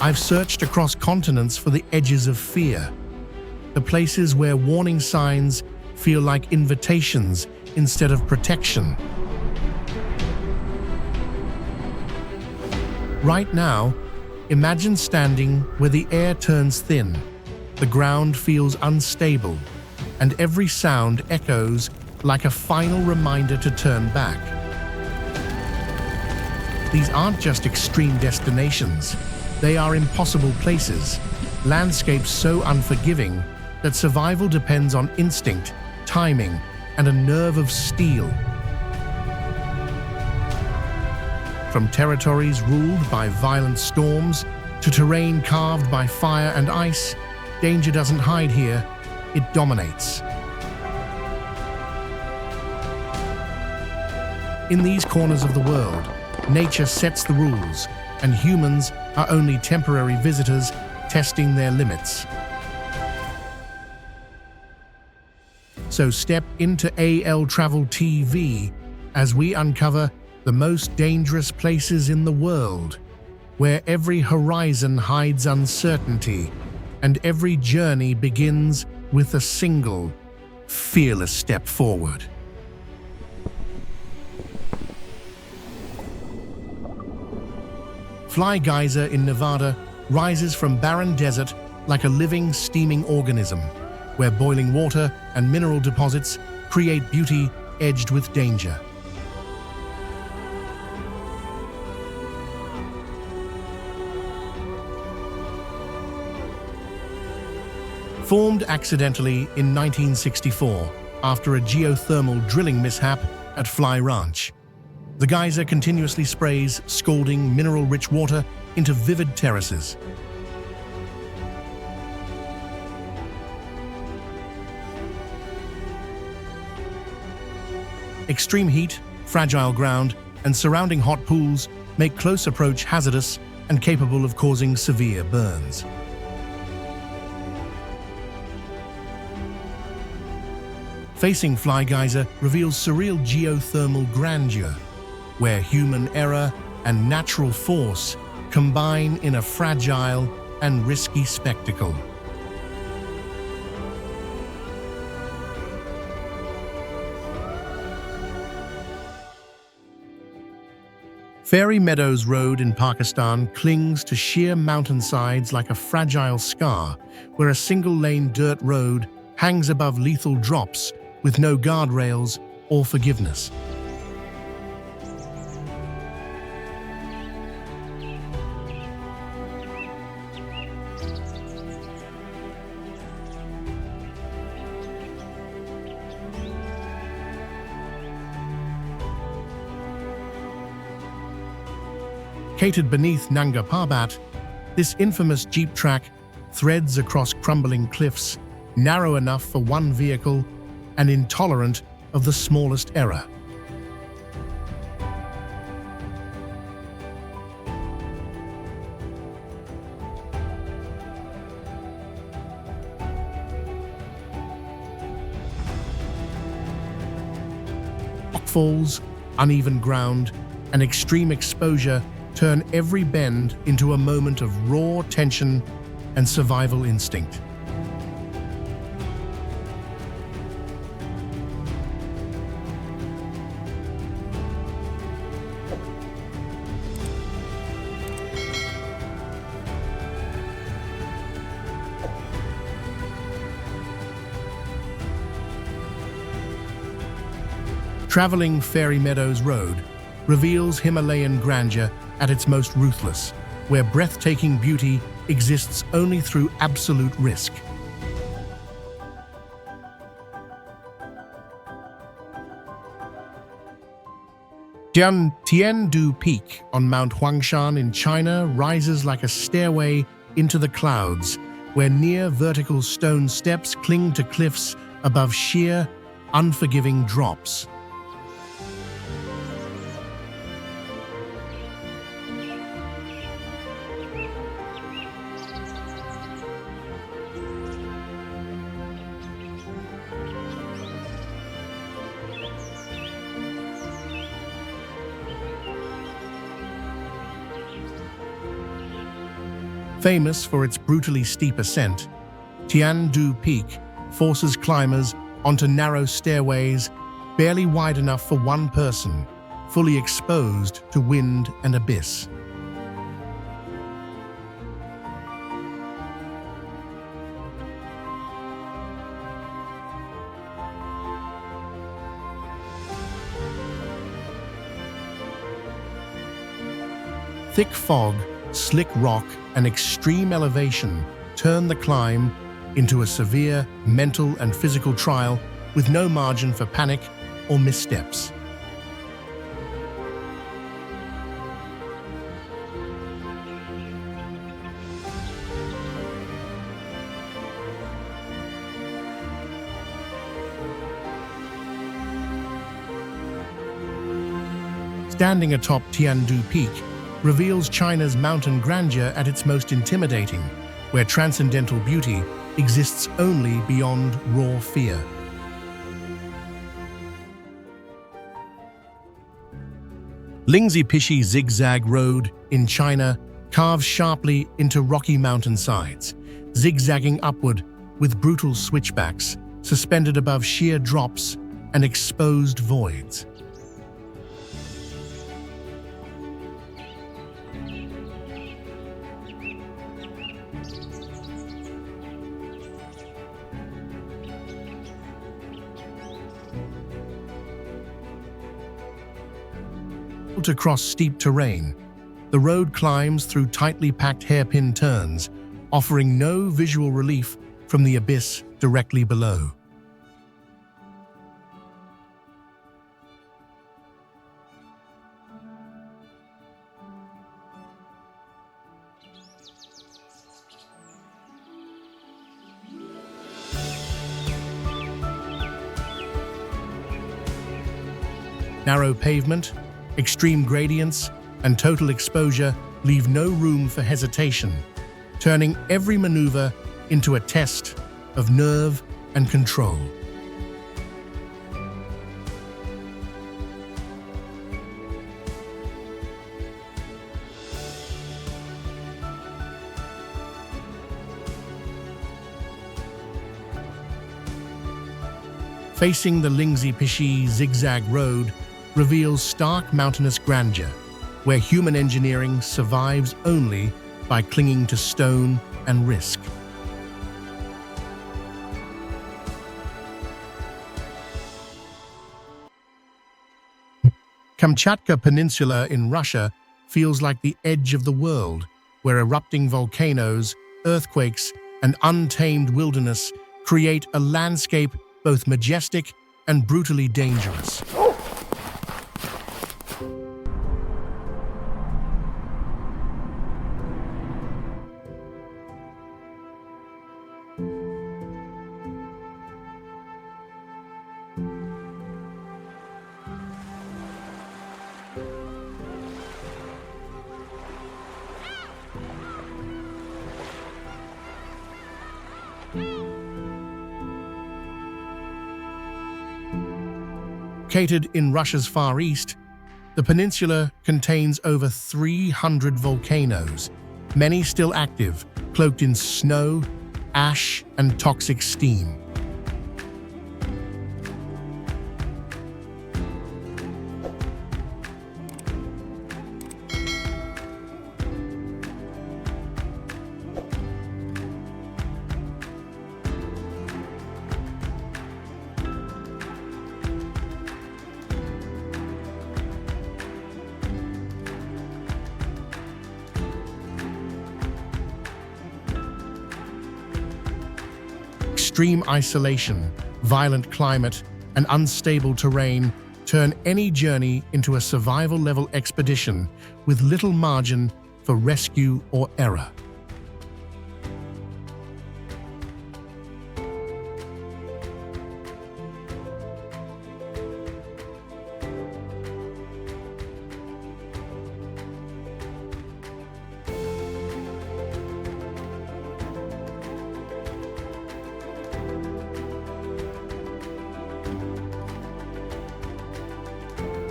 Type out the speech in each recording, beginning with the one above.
I've searched across continents for the edges of fear, the places where warning signs feel like invitations instead of protection. Right now, imagine standing where the air turns thin, the ground feels unstable, and every sound echoes like a final reminder to turn back. These aren't just extreme destinations, they are impossible places, landscapes so unforgiving that survival depends on instinct, timing, and a nerve of steel. From territories ruled by violent storms to terrain carved by fire and ice, danger doesn't hide here, it dominates. In these corners of the world, nature sets the rules, and humans are only temporary visitors testing their limits. So step into AL Travel TV as we uncover the most dangerous places in the world, where every horizon hides uncertainty and every journey begins with a single, fearless step forward. Fly Geyser in Nevada rises from barren desert like a living, steaming organism, where boiling water and mineral deposits create beauty edged with danger. Formed accidentally in 1964 after a geothermal drilling mishap at Fly Ranch, the geyser continuously sprays scalding, mineral-rich water into vivid terraces. Extreme heat, fragile ground, and surrounding hot pools make close approach hazardous and capable of causing severe burns. Facing Fly Geyser reveals surreal geothermal grandeur, where human error and natural force combine in a fragile and risky spectacle. Fairy Meadows Road in Pakistan clings to sheer mountainsides like a fragile scar, where a single-lane dirt road hangs above lethal drops with no guardrails or forgiveness. Located beneath Nanga Parbat, this infamous jeep track threads across crumbling cliffs, narrow enough for one vehicle and intolerant of the smallest error. Rockfalls, uneven ground, and extreme exposure turn every bend into a moment of raw tension and survival instinct. Traveling Fairy Meadows Road reveals Himalayan grandeur at its most ruthless, where breathtaking beauty exists only through absolute risk. Tiandu Peak on Mount Huangshan in China rises like a stairway into the clouds, where near vertical stone steps cling to cliffs above sheer, unforgiving drops. Famous for its brutally steep ascent, Tiandu Peak forces climbers onto narrow stairways barely wide enough for one person, fully exposed to wind and abyss. Thick fog, slick rock, and extreme elevation turn the climb into a severe mental and physical trial with no margin for panic or missteps. Standing atop Tiandu Peak reveals China's mountain grandeur at its most intimidating, where transcendental beauty exists only beyond raw fear. Lingzi Zigzag Road in China carves sharply into rocky mountainsides, zigzagging upward with brutal switchbacks suspended above sheer drops and exposed voids. To cross steep terrain, the road climbs through tightly packed hairpin turns, offering no visual relief from the abyss directly below. Narrow pavement, extreme gradients, and total exposure leave no room for hesitation, turning every maneuver into a test of nerve and control. Facing the Lingzi Zigzag Road reveals stark mountainous grandeur, where human engineering survives only by clinging to stone and risk. Kamchatka Peninsula in Russia feels like the edge of the world, where erupting volcanoes, earthquakes, and untamed wilderness create a landscape both majestic and brutally dangerous. Located in Russia's Far East, the peninsula contains over 300 volcanoes, many still active, cloaked in snow, ash, and toxic steam. Extreme isolation, violent climate, and unstable terrain turn any journey into a survival-level expedition with little margin for rescue or error.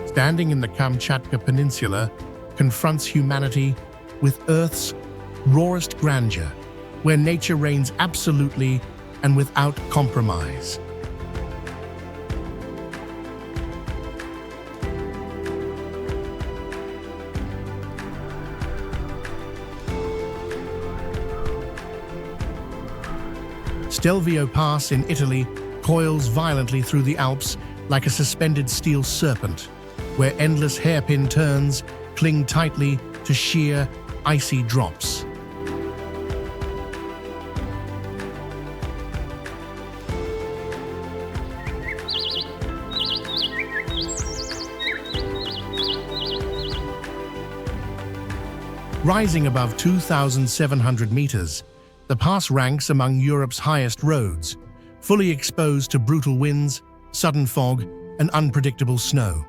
Standing in the Kamchatka Peninsula confronts humanity with Earth's rawest grandeur, where nature reigns absolutely and without compromise. Stelvio Pass in Italy coils violently through the Alps like a suspended steel serpent, where endless hairpin turns cling tightly to sheer, icy drops. Rising above 2,700 meters, the pass ranks among Europe's highest roads, fully exposed to brutal winds, sudden fog, and unpredictable snow.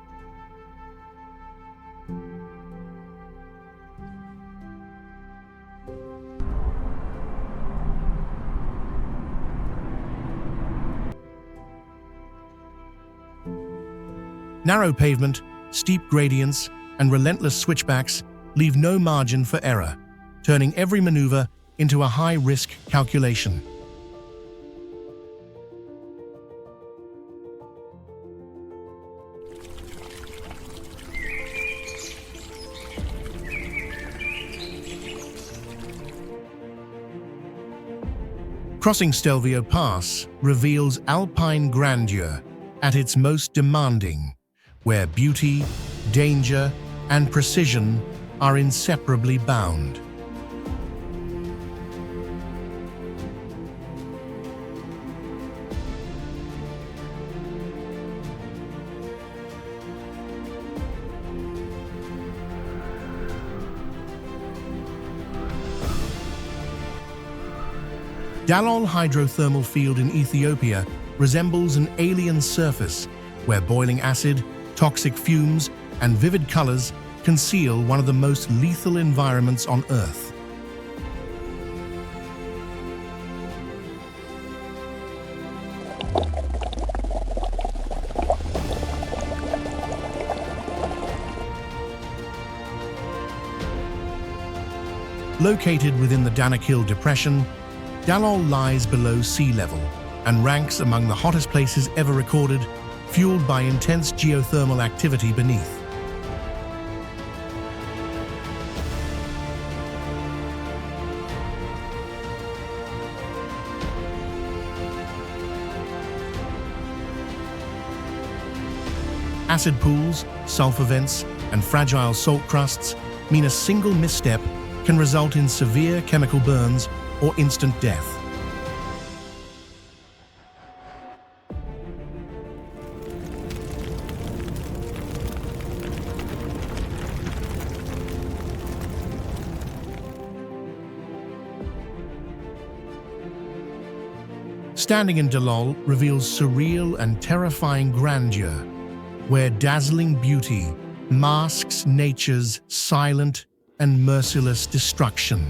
Narrow pavement, steep gradients, and relentless switchbacks leave no margin for error, turning every maneuver into a high-risk calculation. Crossing Stelvio Pass reveals alpine grandeur at its most demanding, where beauty, danger, and precision are inseparably bound. Dalol hydrothermal field in Ethiopia resembles an alien surface where boiling acid, toxic fumes, and vivid colors conceal one of the most lethal environments on Earth. Located within the Danakil Depression, Dalol lies below sea level and ranks among the hottest places ever recorded, fueled by intense geothermal activity beneath. Acid pools, sulfur vents, and fragile salt crusts mean a single misstep can result in severe chemical burns or instant death. Standing in Dalol reveals surreal and terrifying grandeur, where dazzling beauty masks nature's silent and merciless destruction.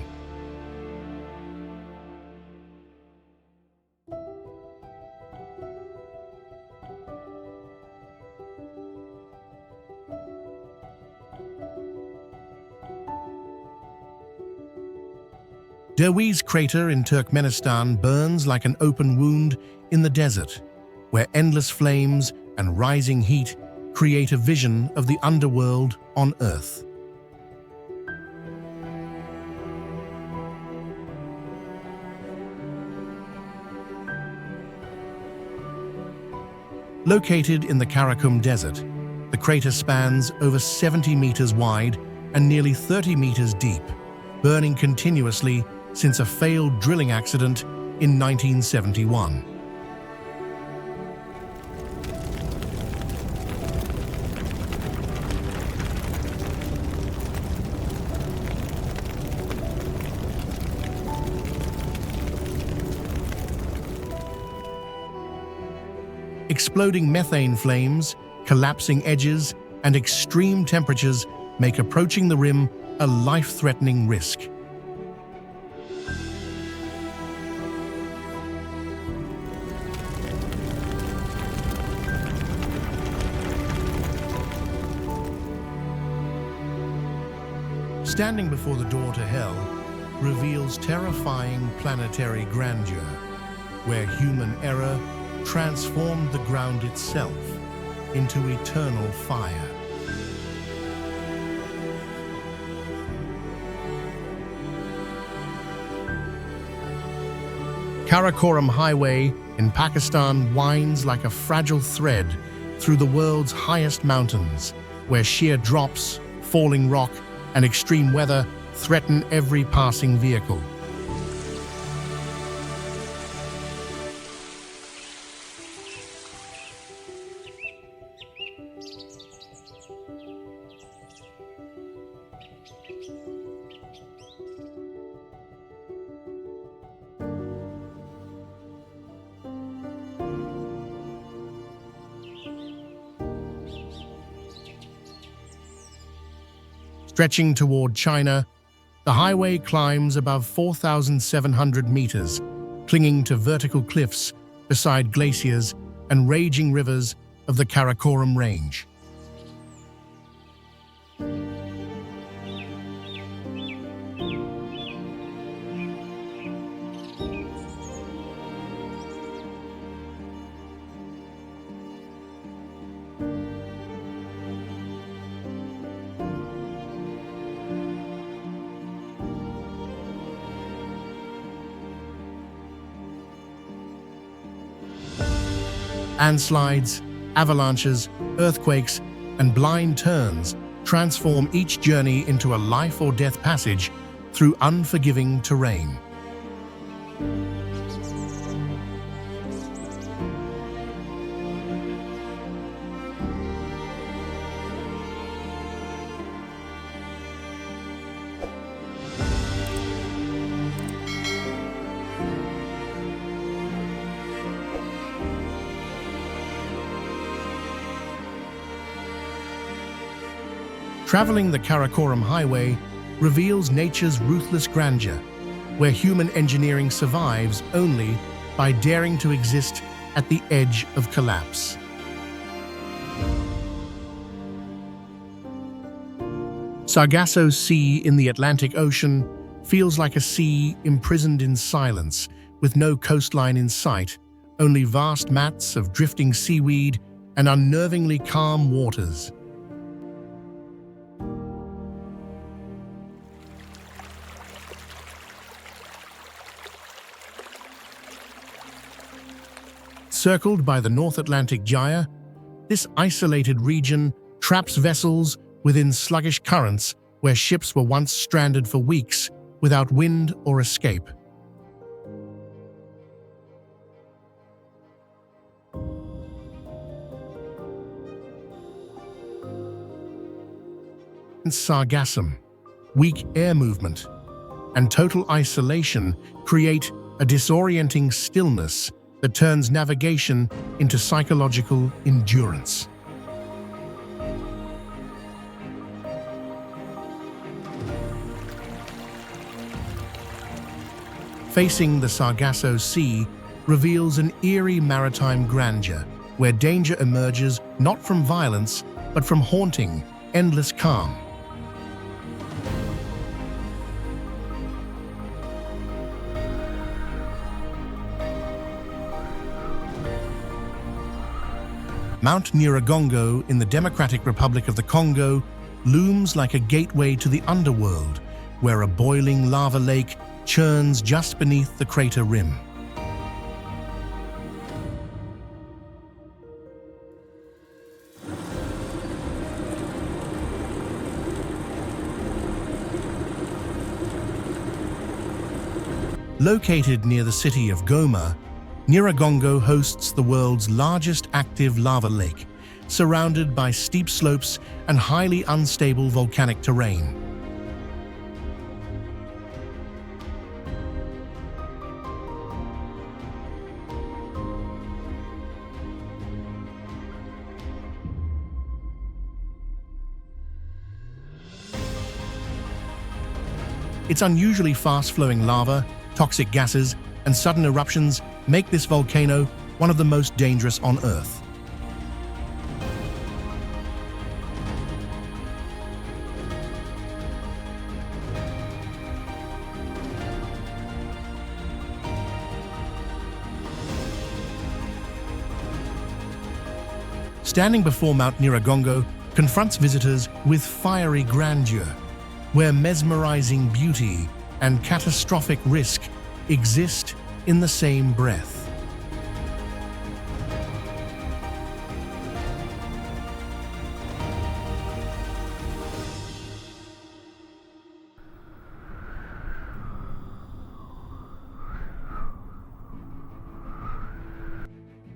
Derwi's crater in Turkmenistan burns like an open wound in the desert, where endless flames and rising heat create a vision of the underworld on Earth. Located in the Karakum Desert, the crater spans over 70 meters wide and nearly 30 meters deep, burning continuously since a failed drilling accident in 1971. Exploding methane flames, collapsing edges, and extreme temperatures make approaching the rim a life-threatening risk. Standing before the door to hell, reveals terrifying planetary grandeur, where human error transformed the ground itself into eternal fire. Karakoram Highway in Pakistan winds like a fragile thread through the world's highest mountains, where sheer drops, falling rock, and extreme weather threaten every passing vehicle. Stretching toward China, the highway climbs above 4,700 meters, clinging to vertical cliffs beside glaciers and raging rivers of the Karakoram Range. Landslides, avalanches, earthquakes, and blind turns transform each journey into a life or death passage through unforgiving terrain. Traveling the Karakoram Highway reveals nature's ruthless grandeur, where human engineering survives only by daring to exist at the edge of collapse. Sargasso Sea in the Atlantic Ocean feels like a sea imprisoned in silence, with no coastline in sight, only vast mats of drifting seaweed and unnervingly calm waters. Circled by the North Atlantic Gyre, this isolated region traps vessels within sluggish currents where ships were once stranded for weeks without wind or escape. In Sargassum, weak air movement and total isolation create a disorienting stillness that turns navigation into psychological endurance. Facing the Sargasso Sea reveals an eerie maritime grandeur, where danger emerges not from violence, but from haunting, endless calm. Mount Nyiragongo in the Democratic Republic of the Congo looms like a gateway to the underworld, where a boiling lava lake churns just beneath the crater rim. Located near the city of Goma, Nyiragongo hosts the world's largest active lava lake, surrounded by steep slopes and highly unstable volcanic terrain. Its unusually fast-flowing lava, toxic gases, and sudden eruptions make this volcano one of the most dangerous on Earth. Standing before Mount Nyiragongo confronts visitors with fiery grandeur, where mesmerizing beauty and catastrophic risk exist in the same breath.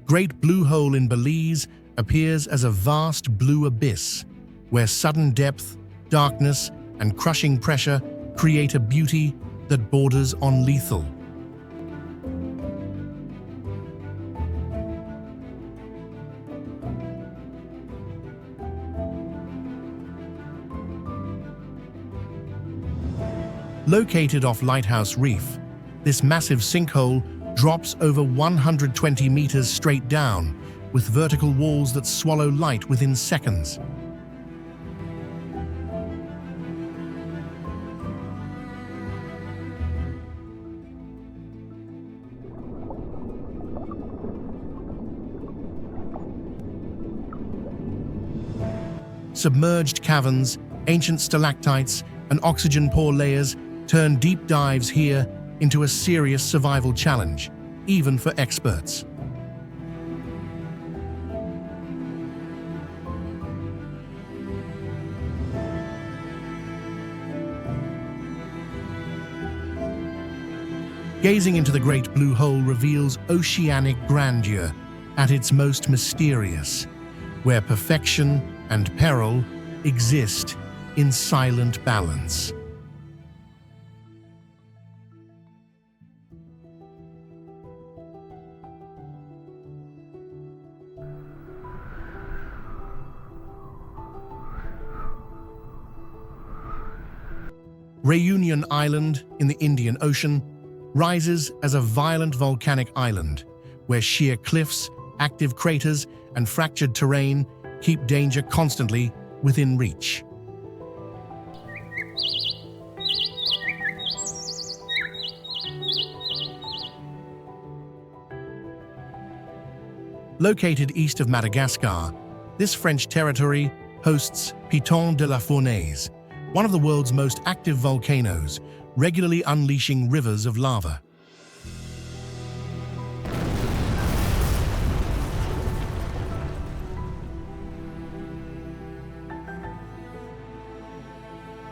Great Blue Hole in Belize appears as a vast blue abyss, where sudden depth, darkness, and crushing pressure create a beauty that borders on lethal. Located off Lighthouse Reef, this massive sinkhole drops over 120 meters straight down, with vertical walls that swallow light within seconds. Submerged caverns, ancient stalactites, and oxygen-poor layers turn deep dives here into a serious survival challenge, even for experts. Gazing into the Great Blue Hole reveals oceanic grandeur at its most mysterious, where perfection and peril exist in silent balance. Reunion Island in the Indian Ocean rises as a violent volcanic island, where sheer cliffs, active craters, and fractured terrain keep danger constantly within reach. Located east of Madagascar, this French territory hosts Piton de la Fournaise, one of the world's most active volcanoes, regularly unleashing rivers of lava.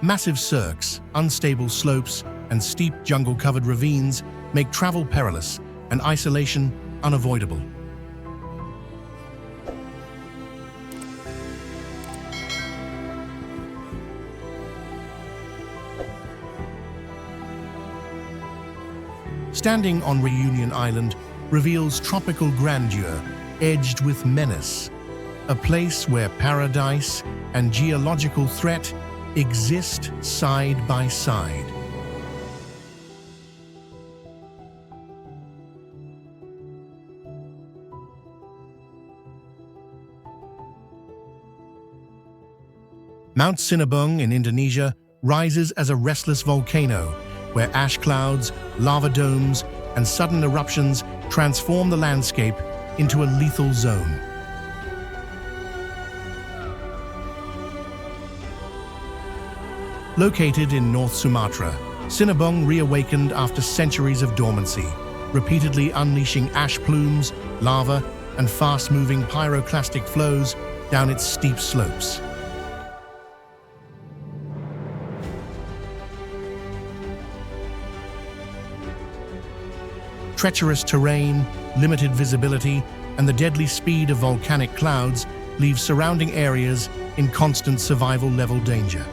Massive cirques, unstable slopes, and steep jungle-covered ravines make travel perilous and isolation unavoidable. Standing on Reunion Island reveals tropical grandeur edged with menace, a place where paradise and geological threat exist side by side. Mount Sinabung in Indonesia rises as a restless volcano, where ash clouds, lava domes, and sudden eruptions transform the landscape into a lethal zone. Located in North Sumatra, Sinabung reawakened after centuries of dormancy, repeatedly unleashing ash plumes, lava, and fast-moving pyroclastic flows down its steep slopes. Treacherous terrain, limited visibility, and the deadly speed of volcanic clouds leave surrounding areas in constant survival-level danger.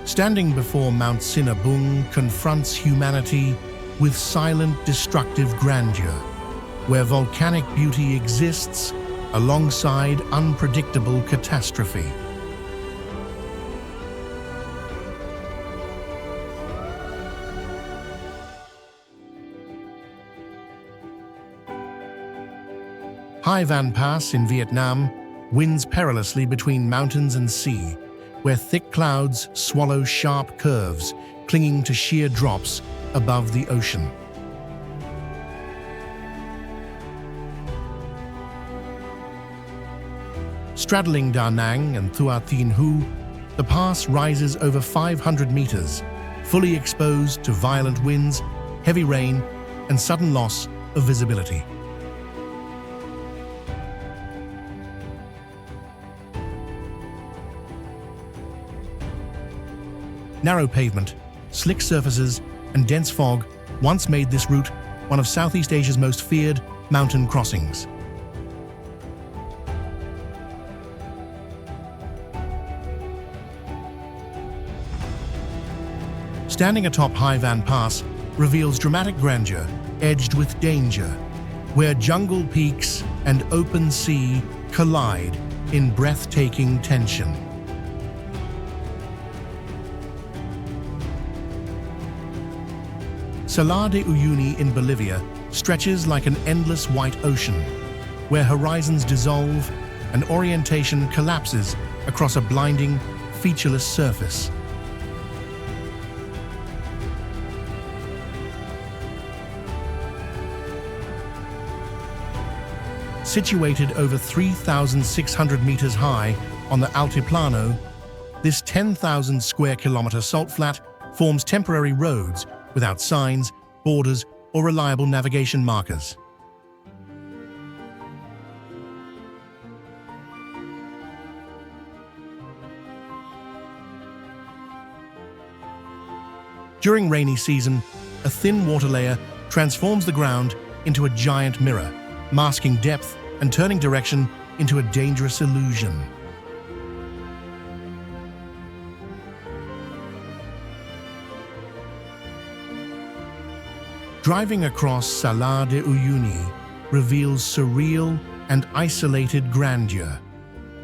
Standing before Mount Sinabung confronts humanity with silent, destructive grandeur, where volcanic beauty exists alongside unpredictable catastrophe. Hai Van Pass in Vietnam winds perilously between mountains and sea, where thick clouds swallow sharp curves, clinging to sheer drops above the ocean. Straddling Da Nang and Thua Tin Hu, the pass rises over 500 meters, fully exposed to violent winds, heavy rain, and sudden loss of visibility. Narrow pavement, slick surfaces, and dense fog once made this route one of Southeast Asia's most feared mountain crossings. Standing atop Hai Van Pass reveals dramatic grandeur, edged with danger, where jungle peaks and open sea collide in breathtaking tension. Salar de Uyuni in Bolivia stretches like an endless white ocean, where horizons dissolve and orientation collapses across a blinding, featureless surface. Situated over 3,600 meters high on the Altiplano, this 10,000 square kilometer salt flat forms temporary roads without signs, borders, or reliable navigation markers. During rainy season, a thin water layer transforms the ground into a giant mirror, masking depth and turning direction into a dangerous illusion. Driving across Salar de Uyuni reveals surreal and isolated grandeur,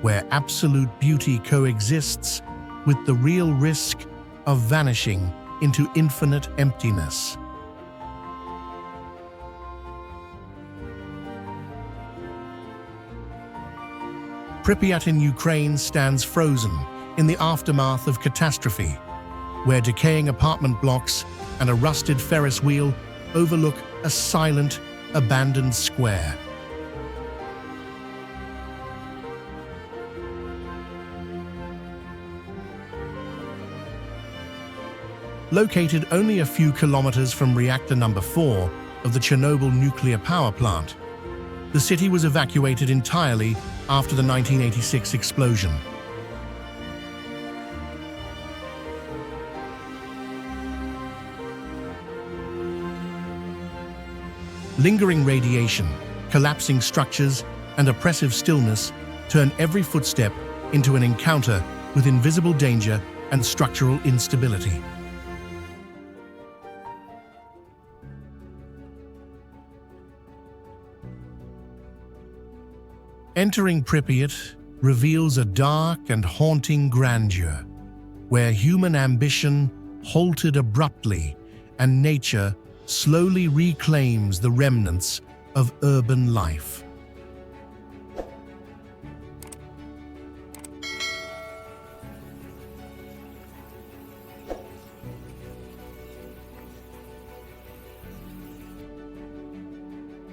where absolute beauty coexists with the real risk of vanishing into infinite emptiness. Pripyat in Ukraine stands frozen in the aftermath of catastrophe, where decaying apartment blocks and a rusted Ferris wheel overlook a silent, abandoned square. Located only a few kilometers from reactor number 4 of the Chernobyl nuclear power plant, the city was evacuated entirely after the 1986 explosion. Lingering radiation, collapsing structures, and oppressive stillness turn every footstep into an encounter with invisible danger and structural instability. Entering Pripyat reveals a dark and haunting grandeur, where human ambition halted abruptly and nature slowly reclaims the remnants of urban life.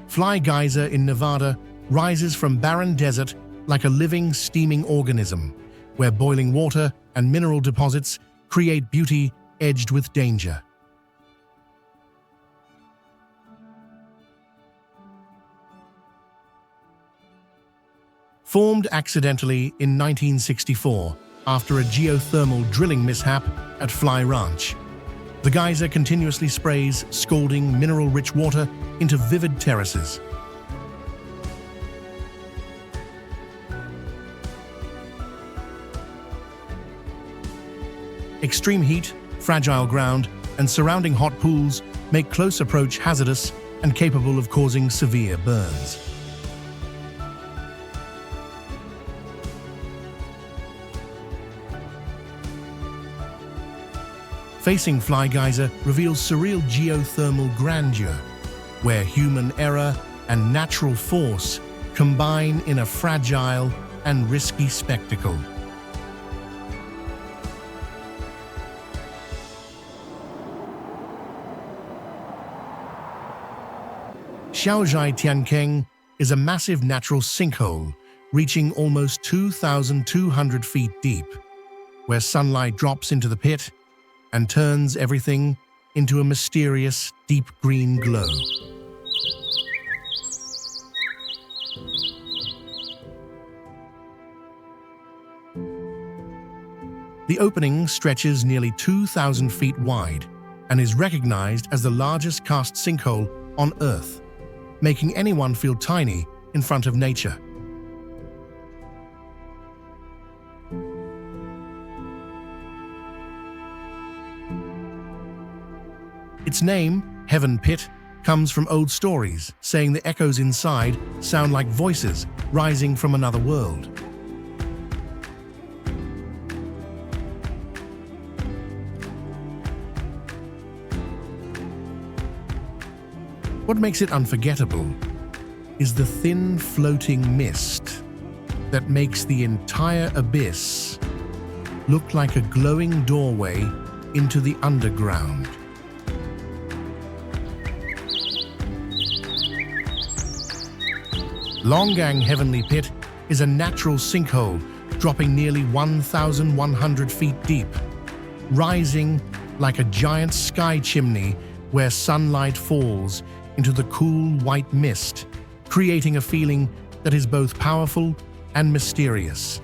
Fly Geyser in Nevada rises from barren desert like a living, steaming organism, where boiling water and mineral deposits create beauty edged with danger. Formed accidentally in 1964 after a geothermal drilling mishap at Fly Ranch, the geyser continuously sprays scalding, mineral-rich water into vivid terraces. Extreme heat, fragile ground, and surrounding hot pools make close approach hazardous and capable of causing severe burns. Facing Fly Geyser reveals surreal geothermal grandeur, where human error and natural force combine in a fragile and risky spectacle. Xiaozhai is a massive natural sinkhole reaching almost 2,200 feet deep, where sunlight drops into the pit and turns everything into a mysterious deep green glow. The opening stretches nearly 2,000 feet wide and is recognized as the largest karst sinkhole on Earth, making anyone feel tiny in front of nature. Its name, Heaven Pit, comes from old stories saying the echoes inside sound like voices rising from another world. What makes it unforgettable is the thin floating mist that makes the entire abyss look like a glowing doorway into the underground. Longang Heavenly Pit is a natural sinkhole dropping nearly 1,100 feet deep, rising like a giant sky chimney where sunlight falls into the cool white mist, creating a feeling that is both powerful and mysterious.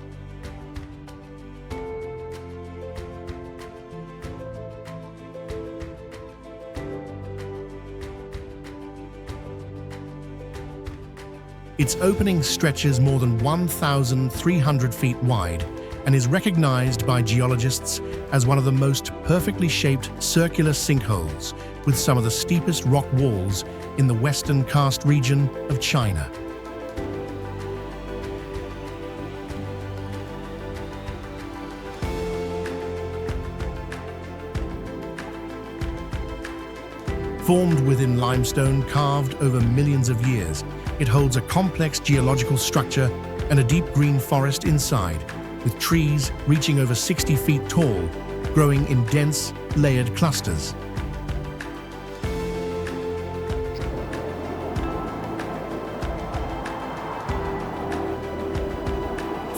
Its opening stretches more than 1,300 feet wide and is recognized by geologists as one of the most perfectly shaped circular sinkholes, with some of the steepest rock walls in the western karst region of China. Formed within limestone carved over millions of years, it holds a complex geological structure and a deep green forest inside, with trees reaching over 60 feet tall, growing in dense, layered clusters.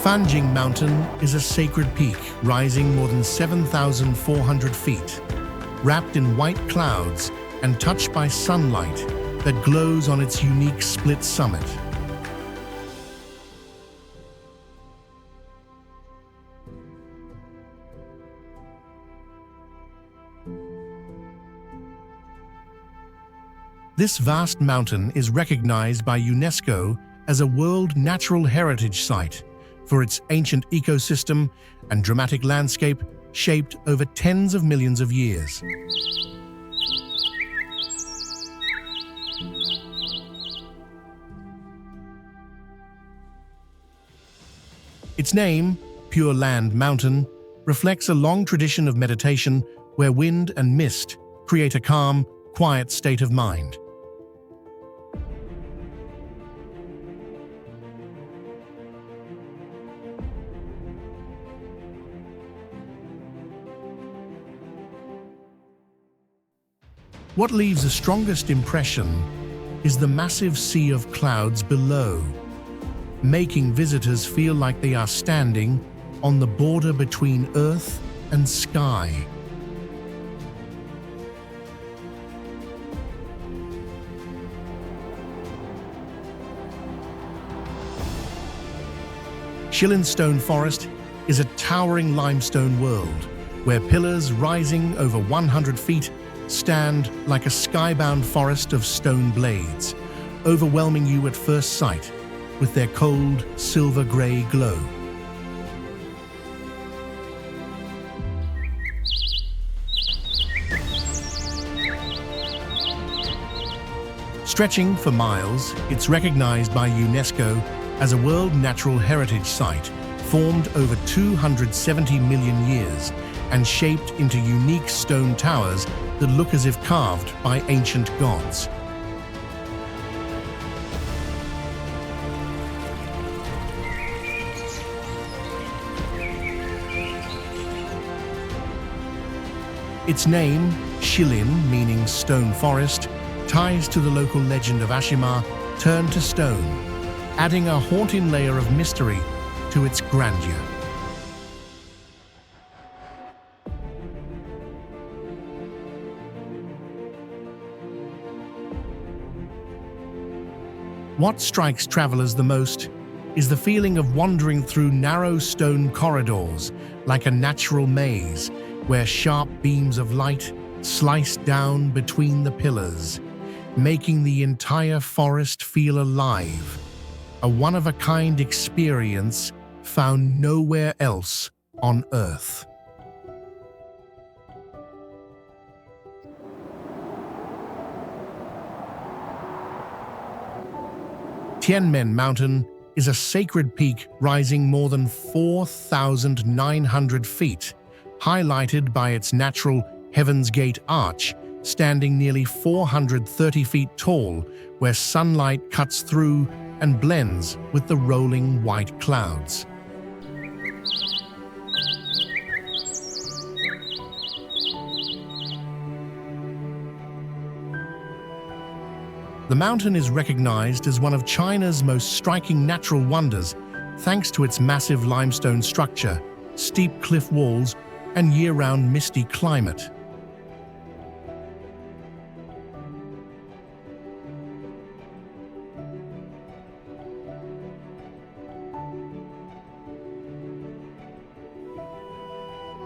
Fanjing Mountain is a sacred peak rising more than 7,400 feet, wrapped in white clouds and touched by sunlight that glows on its unique split summit. This vast mountain is recognized by UNESCO as a World Natural Heritage Site for its ancient ecosystem and dramatic landscape shaped over tens of millions of years. Its name, Pure Land Mountain, reflects a long tradition of meditation where wind and mist create a calm, quiet state of mind. What leaves the strongest impression is the massive sea of clouds below, making visitors feel like they are standing on the border between earth and sky. Shilinstone Forest is a towering limestone world where pillars rising over 100 feet stand like a skybound forest of stone blades, overwhelming you at first sight with their cold, silver-gray glow. Stretching for miles, it's recognized by UNESCO as a World Natural Heritage Site, formed over 270 million years and shaped into unique stone towers that look as if carved by ancient gods. Its name, Shilin, meaning stone forest, ties to the local legend of Ashima turn to stone, adding a haunting layer of mystery to its grandeur. What strikes travelers the most is the feeling of wandering through narrow stone corridors like a natural maze where sharp beams of light slice down between the pillars, making the entire forest feel alive, a one-of-a-kind experience found nowhere else on Earth. Tianmen Mountain is a sacred peak rising more than 4,900 feet, highlighted by its natural Heaven's Gate arch, standing nearly 430 feet tall, where sunlight cuts through and blends with the rolling white clouds. The mountain is recognized as one of China's most striking natural wonders, thanks to its massive limestone structure, steep cliff walls, and year-round misty climate.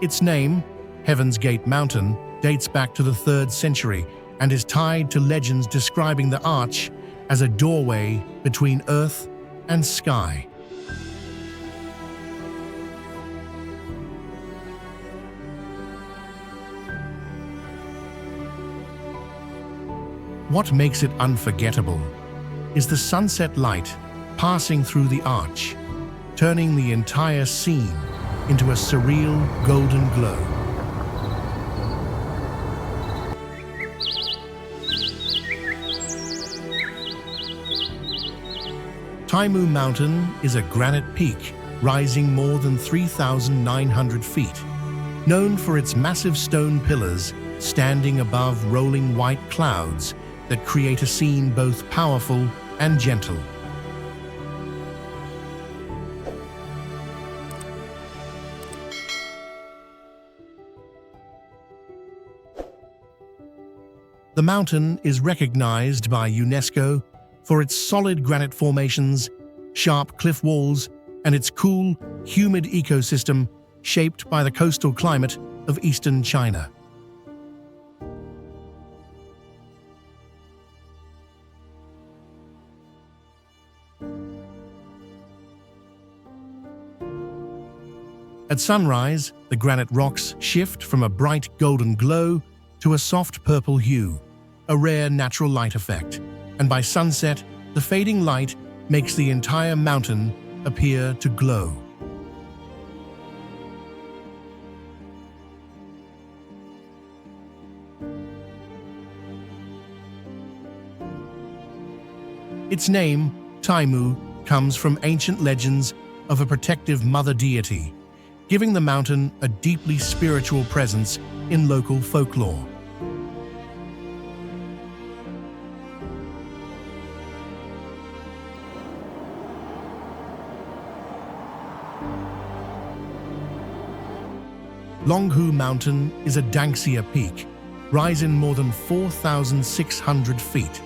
Its name, Heaven's Gate Mountain, dates back to the 3rd century and is tied to legends describing the arch as a doorway between earth and sky. What makes it unforgettable is the sunset light passing through the arch, turning the entire scene into a surreal golden glow. Taimu Mountain is a granite peak rising more than 3,900 feet, known for its massive stone pillars standing above rolling white clouds that create a scene both powerful and gentle. The mountain is recognized by UNESCO for its solid granite formations, sharp cliff walls, and its cool, humid ecosystem shaped by the coastal climate of eastern China. At sunrise, the granite rocks shift from a bright golden glow to a soft purple hue, a rare natural light effect, and by sunset, the fading light makes the entire mountain appear to glow. Its name, Taimu, comes from ancient legends of a protective mother deity, giving the mountain a deeply spiritual presence in local folklore. Longhu Mountain is a Danxia peak, rising more than 4,600 feet,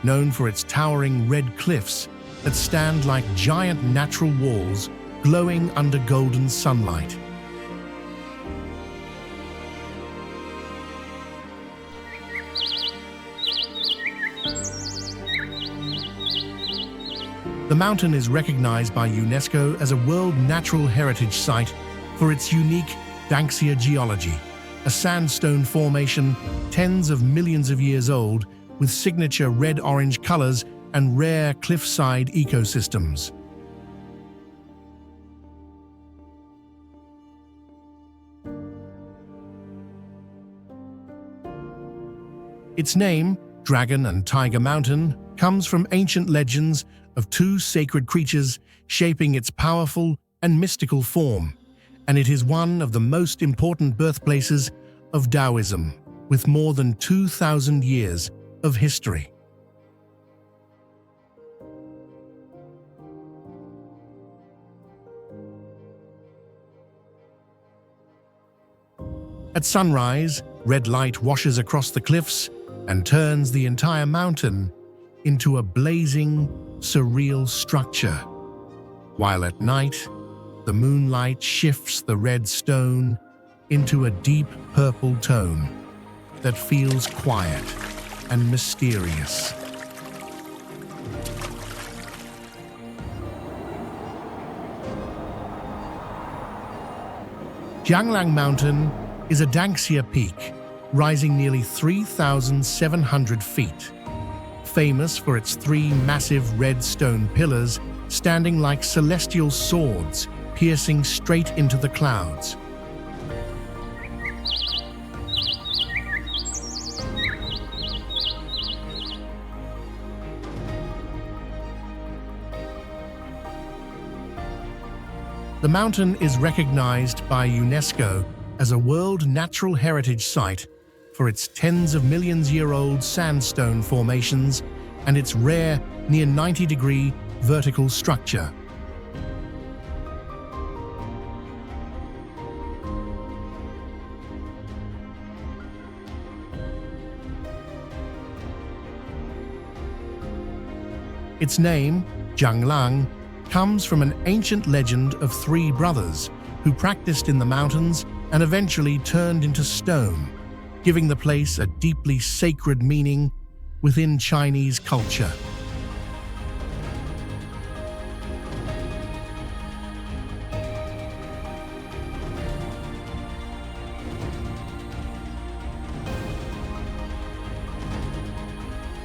known for its towering red cliffs that stand like giant natural walls glowing under golden sunlight. The mountain is recognized by UNESCO as a World Natural Heritage Site for its unique Danxia geology, a sandstone formation tens of millions of years old with signature red-orange colors and rare cliffside ecosystems. Its name, Dragon and Tiger Mountain, comes from ancient legends of two sacred creatures shaping its powerful and mystical form, and it is one of the most important birthplaces of Taoism, with more than 2,000 years of history. At sunrise, red light washes across the cliffs and turns the entire mountain into a blazing, surreal structure, while at night, the moonlight shifts the red stone into a deep purple tone that feels quiet and mysterious. Jianglang Mountain is a Danxia peak, rising nearly 3,700 feet. Famous for its three massive red stone pillars standing like celestial swords, piercing straight into the clouds. The mountain is recognized by UNESCO as a World Natural Heritage Site for its tens of millions-year-old sandstone formations and its rare, near 90-degree vertical structure. Its name, Jianglang, comes from an ancient legend of three brothers who practiced in the mountains and eventually turned into stone, giving the place a deeply sacred meaning within Chinese culture.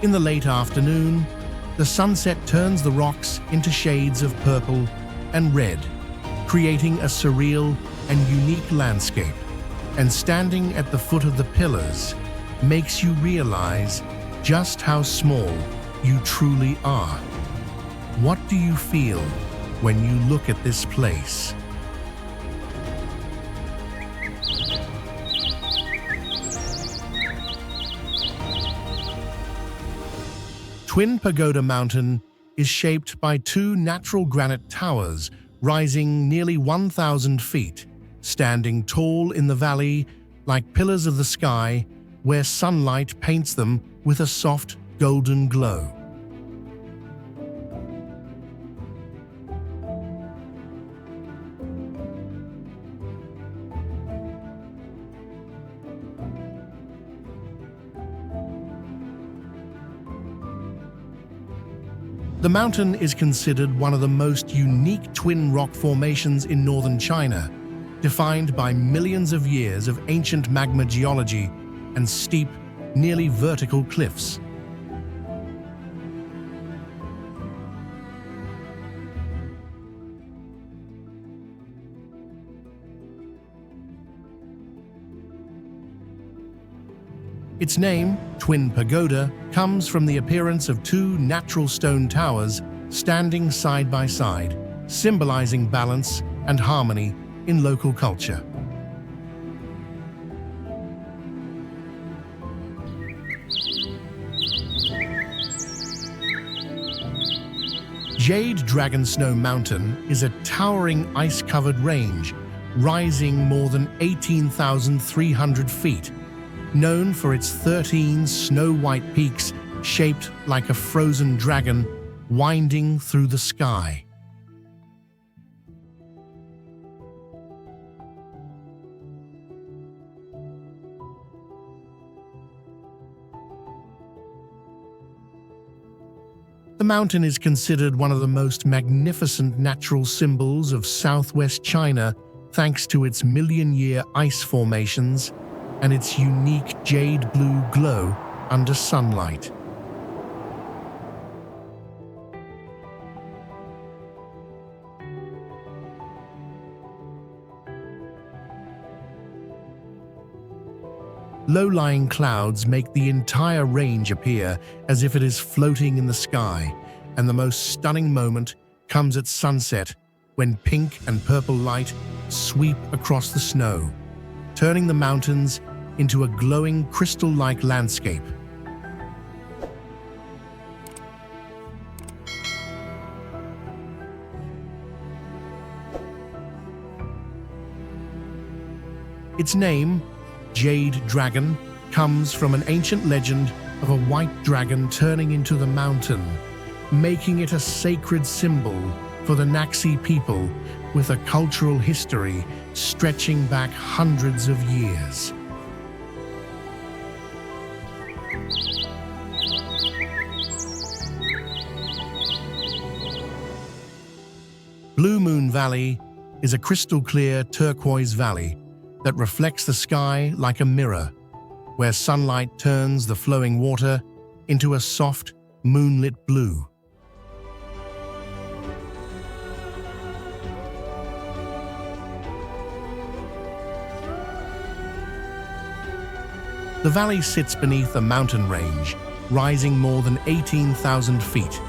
In the late afternoon, the sunset turns the rocks into shades of purple and red, creating a surreal and unique landscape. And standing at the foot of the pillars makes you realize just how small you truly are. What do you feel when you look at this place? Twin Pagoda Mountain is shaped by two natural granite towers rising nearly 1,000 feet, standing tall in the valley like pillars of the sky where sunlight paints them with a soft golden glow. The mountain is considered one of the most unique twin rock formations in northern China, defined by millions of years of ancient magma geology and steep, nearly vertical cliffs. Its name, Twin Pagoda, comes from the appearance of two natural stone towers standing side by side, symbolizing balance and harmony in local culture. Jade Dragon Snow Mountain is a towering ice-covered range, rising more than 18,300 feet, known for its 13 snow-white peaks shaped like a frozen dragon winding through the sky. The mountain is considered one of the most magnificent natural symbols of southwest China thanks to its million-year ice formations and its unique jade blue glow under sunlight. Low-lying clouds make the entire range appear as if it is floating in the sky, and the most stunning moment comes at sunset when pink and purple light sweep across the snow, turning the mountains into a glowing crystal-like landscape. Its name, Jade Dragon, comes from an ancient legend of a white dragon turning into the mountain, making it a sacred symbol for the Naxi people with a cultural history stretching back hundreds of years. Blue Moon Valley is a crystal-clear turquoise valley that reflects the sky like a mirror, where sunlight turns the flowing water into a soft, moonlit blue. The valley sits beneath a mountain range, rising more than 18,000 feet,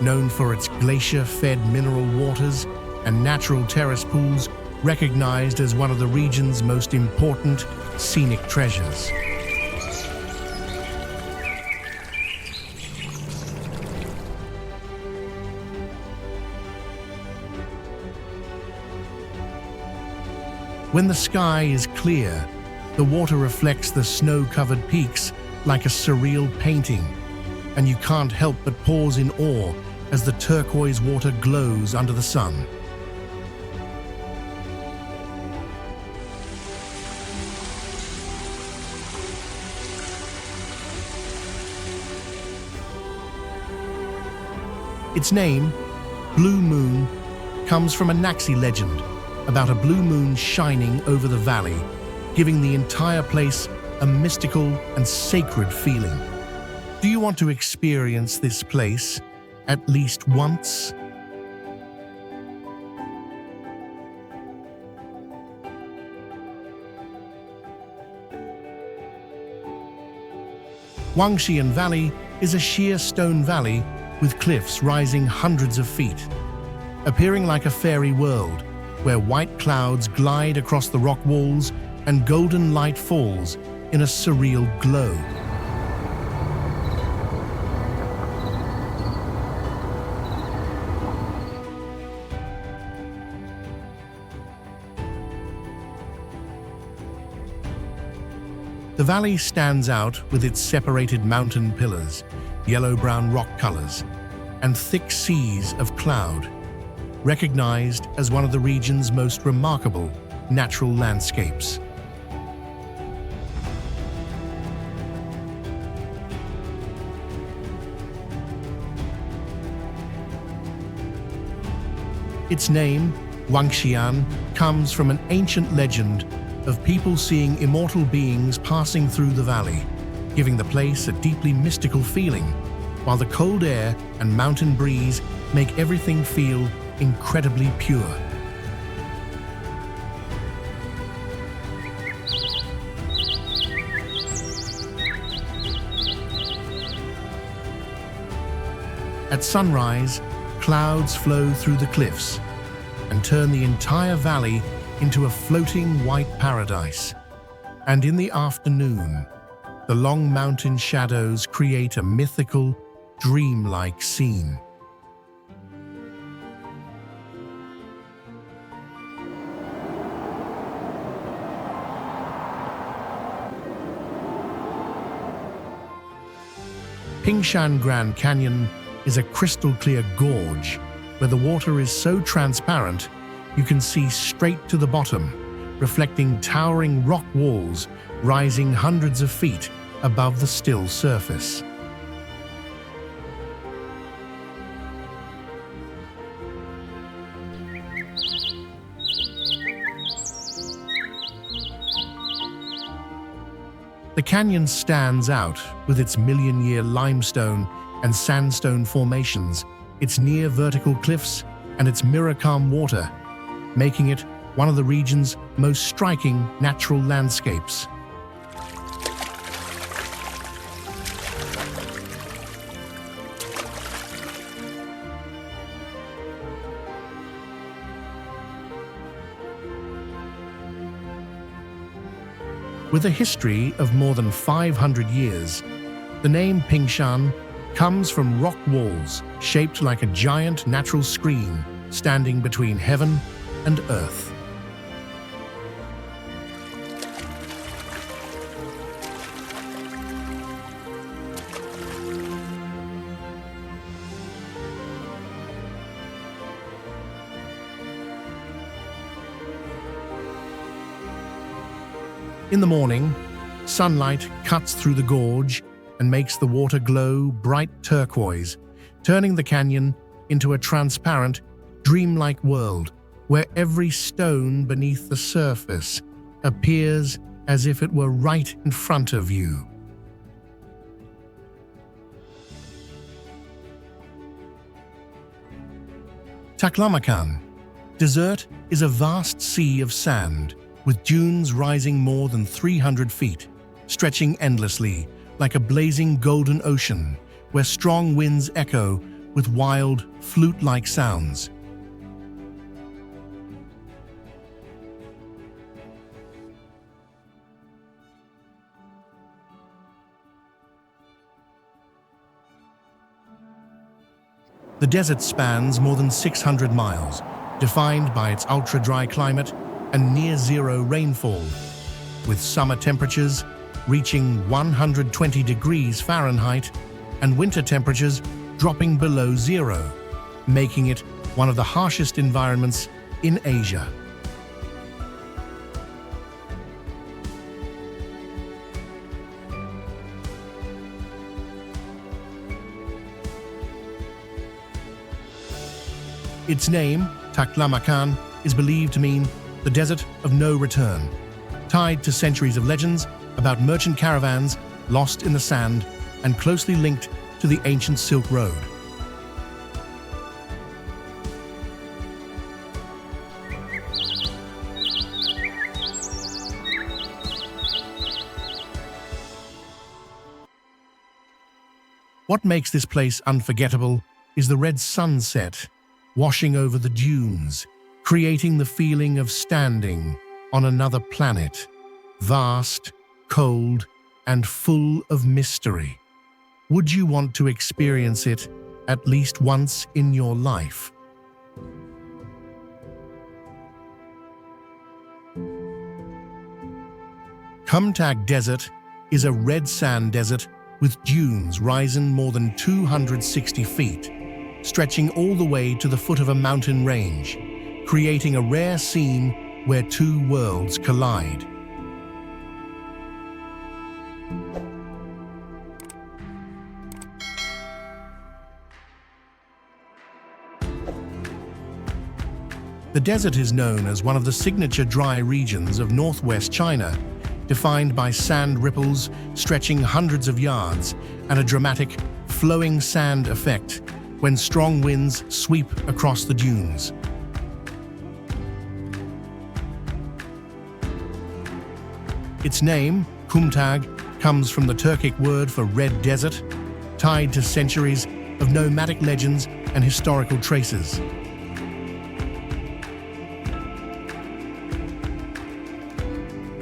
known for its glacier-fed mineral waters and natural terrace pools, recognized as one of the region's most important scenic treasures. When the sky is clear, the water reflects the snow-covered peaks like a surreal painting, and you can't help but pause in awe as the turquoise water glows under the sun. Its name, Blue Moon, comes from a Naxi legend about a blue moon shining over the valley, giving the entire place a mystical and sacred feeling. Do you want to experience this place at least once? Wangshian Valley is a sheer stone valley with cliffs rising hundreds of feet, appearing like a fairy world where white clouds glide across the rock walls and golden light falls in a surreal glow. The valley stands out with its separated mountain pillars, yellow-brown rock colors, and thick seas of cloud, recognized as one of the region's most remarkable natural landscapes. Its name, Wangshian, comes from an ancient legend of people seeing immortal beings passing through the valley, giving the place a deeply mystical feeling, while the cold air and mountain breeze make everything feel incredibly pure. At sunrise, clouds flow through the cliffs and turn the entire valley into a floating white paradise. And in the afternoon, the long mountain shadows create a mythical, dreamlike scene. Pingshan Grand Canyon is a crystal-clear gorge where the water is so transparent you can see straight to the bottom, reflecting towering rock walls rising hundreds of feet above the still surface. The canyon stands out with its million-year limestone and sandstone formations, its near-vertical cliffs, and its mirror-calm water, making it one of the region's most striking natural landscapes. With a history of more than 500 years, the name Pingshan comes from rock walls shaped like a giant natural screen standing between heaven and earth. In the morning, sunlight cuts through the gorge and makes the water glow bright turquoise, turning the canyon into a transparent, dreamlike world where every stone beneath the surface appears as if it were right in front of you. Taklamakan. Desert is a vast sea of sand, with dunes rising more than 300 feet, stretching endlessly like a blazing golden ocean, where strong winds echo with wild, flute-like sounds. The desert spans more than 600 miles, defined by its ultra-dry climate and near-zero rainfall, with summer temperatures reaching 120 degrees Fahrenheit and winter temperatures dropping below zero, making it one of the harshest environments in Asia. Its name, Taklamakan, is believed to mean the desert of no return, tied to centuries of legends about merchant caravans lost in the sand and closely linked to the ancient Silk Road. What makes this place unforgettable is the red sunset washing over the dunes, creating the feeling of standing on another planet, vast, cold, and full of mystery. Would you want to experience it at least once in your life? Kumtag Desert is a red sand desert with dunes rising more than 260 feet, stretching all the way to the foot of a mountain range, creating a rare scene where two worlds collide. The desert is known as one of the signature dry regions of northwest China, defined by sand ripples stretching hundreds of yards and a dramatic, flowing sand effect when strong winds sweep across the dunes. Its name, Kumtag, comes from the Turkic word for red desert, tied to centuries of nomadic legends and historical traces.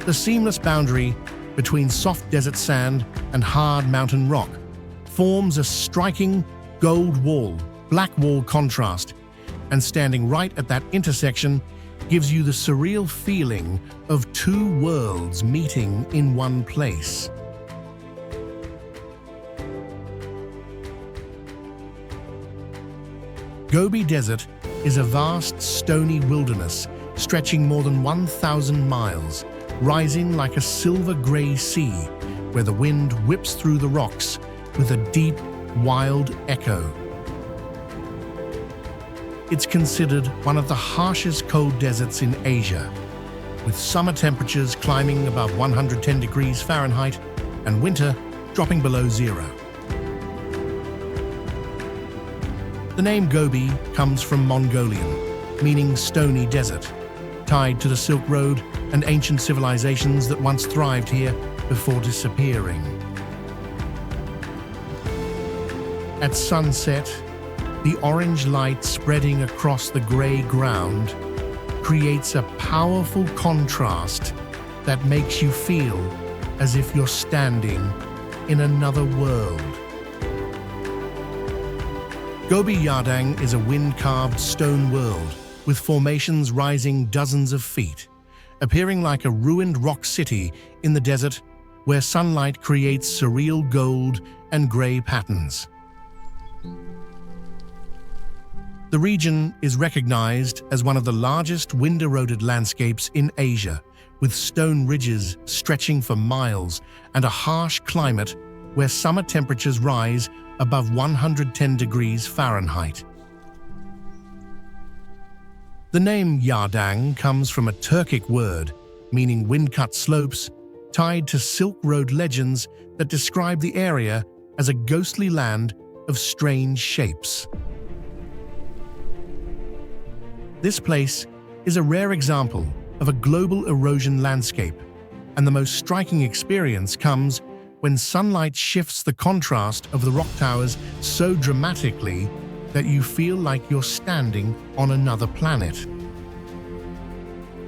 The seamless boundary between soft desert sand and hard mountain rock forms a striking gold wall, black wall contrast, and standing right at that intersection gives you the surreal feeling of two worlds meeting in one place. Gobi Desert is a vast stony wilderness stretching more than 1,000 miles, rising like a silver-gray sea, where the wind whips through the rocks with a deep, wild echo. It's considered one of the harshest cold deserts in Asia, with summer temperatures climbing above 110 degrees Fahrenheit and winter dropping below zero. The name Gobi comes from Mongolian, meaning stony desert, tied to the Silk Road and ancient civilizations that once thrived here before disappearing. At sunset, the orange light spreading across the grey ground creates a powerful contrast that makes you feel as if you're standing in another world. Gobi Yardang is a wind-carved stone world with formations rising dozens of feet, appearing like a ruined rock city in the desert where sunlight creates surreal gold and grey patterns. The region is recognized as one of the largest wind-eroded landscapes in Asia, with stone ridges stretching for miles and a harsh climate where summer temperatures rise above 110 degrees Fahrenheit. The name Yardang comes from a Turkic word meaning wind-cut slopes, tied to Silk Road legends that describe the area as a ghostly land of strange shapes. This place is a rare example of a global erosion landscape, and the most striking experience comes when sunlight shifts the contrast of the rock towers so dramatically that you feel like you're standing on another planet.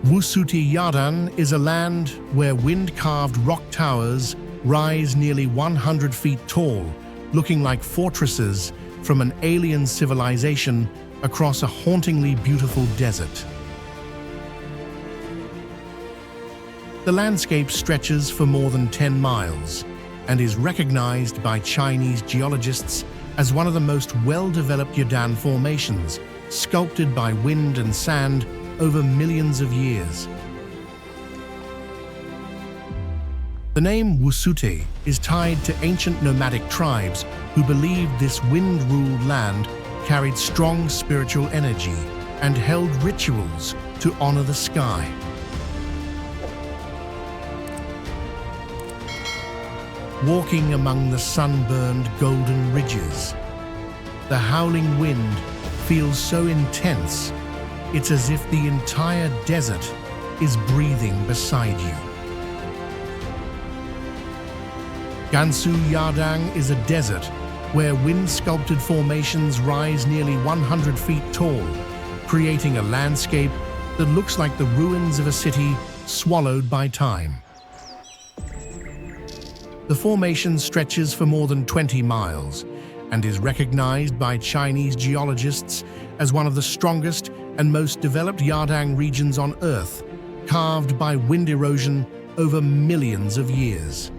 Wusuti Yardan is a land where wind-carved rock towers rise nearly 100 feet tall, looking like fortresses from an alien civilization across a hauntingly beautiful desert. The landscape stretches for more than 10 miles and is recognized by Chinese geologists as one of the most well-developed Yardan formations, sculpted by wind and sand over millions of years. The name Wusuti is tied to ancient nomadic tribes who believed this wind-ruled land carried strong spiritual energy and held rituals to honor the sky. Walking among the sunburned golden ridges, the howling wind feels so intense, it's as if the entire desert is breathing beside you. Gansu Yardang is a desert where wind-sculpted formations rise nearly 100 feet tall, creating a landscape that looks like the ruins of a city swallowed by time. The formation stretches for more than 20 miles and is recognized by Chinese geologists as one of the strongest and most developed Yardang regions on Earth, carved by wind erosion over millions of years.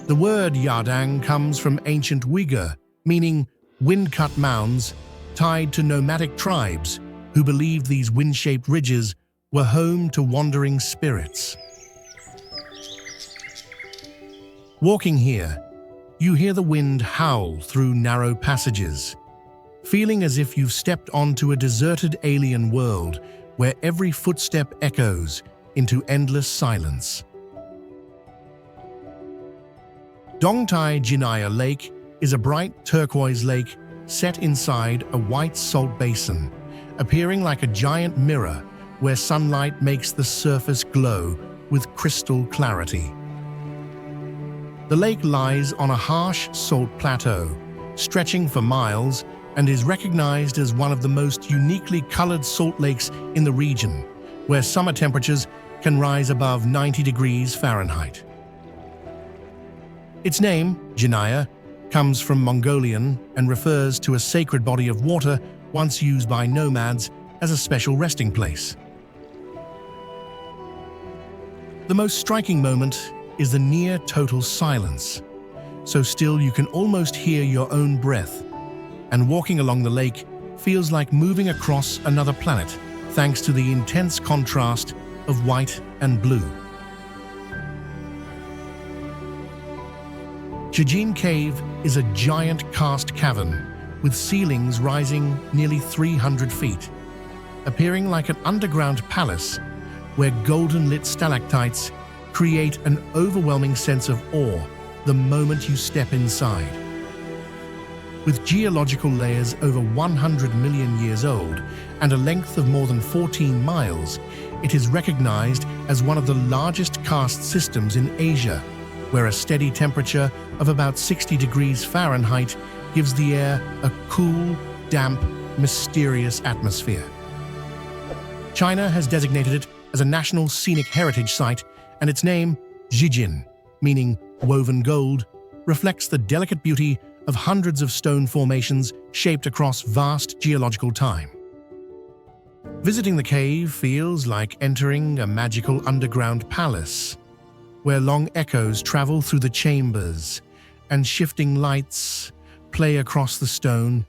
The word Yardang comes from ancient Uyghur, meaning wind-cut mounds, tied to nomadic tribes who believed these wind-shaped ridges were home to wandering spirits. Walking here, you hear the wind howl through narrow passages, feeling as if you've stepped onto a deserted alien world where every footstep echoes into endless silence. Dongtai Jinaya Lake is a bright turquoise lake set inside a white salt basin, appearing like a giant mirror where sunlight makes the surface glow with crystal clarity. The lake lies on a harsh salt plateau, stretching for miles, and is recognized as one of the most uniquely colored salt lakes in the region, where summer temperatures can rise above 90 degrees Fahrenheit. Its name, Jinaya, comes from Mongolian and refers to a sacred body of water once used by nomads as a special resting place. The most striking moment is the near-total silence, so still you can almost hear your own breath, and walking along the lake feels like moving across another planet thanks to the intense contrast of white and blue. Jijin Cave is a giant karst cavern with ceilings rising nearly 300 feet, appearing like an underground palace where golden-lit stalactites create an overwhelming sense of awe the moment you step inside. With geological layers over 100 million years old and a length of more than 14 miles, it is recognized as one of the largest karst systems in Asia, where a steady temperature of about 60 degrees Fahrenheit gives the air a cool, damp, mysterious atmosphere. China has designated it as a National Scenic Heritage Site, and its name, Jijin, meaning woven gold, reflects the delicate beauty of hundreds of stone formations shaped across vast geological time. Visiting the cave feels like entering a magical underground palace, where long echoes travel through the chambers and shifting lights play across the stone,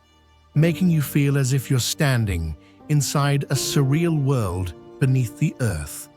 making you feel as if you're standing inside a surreal world beneath the earth.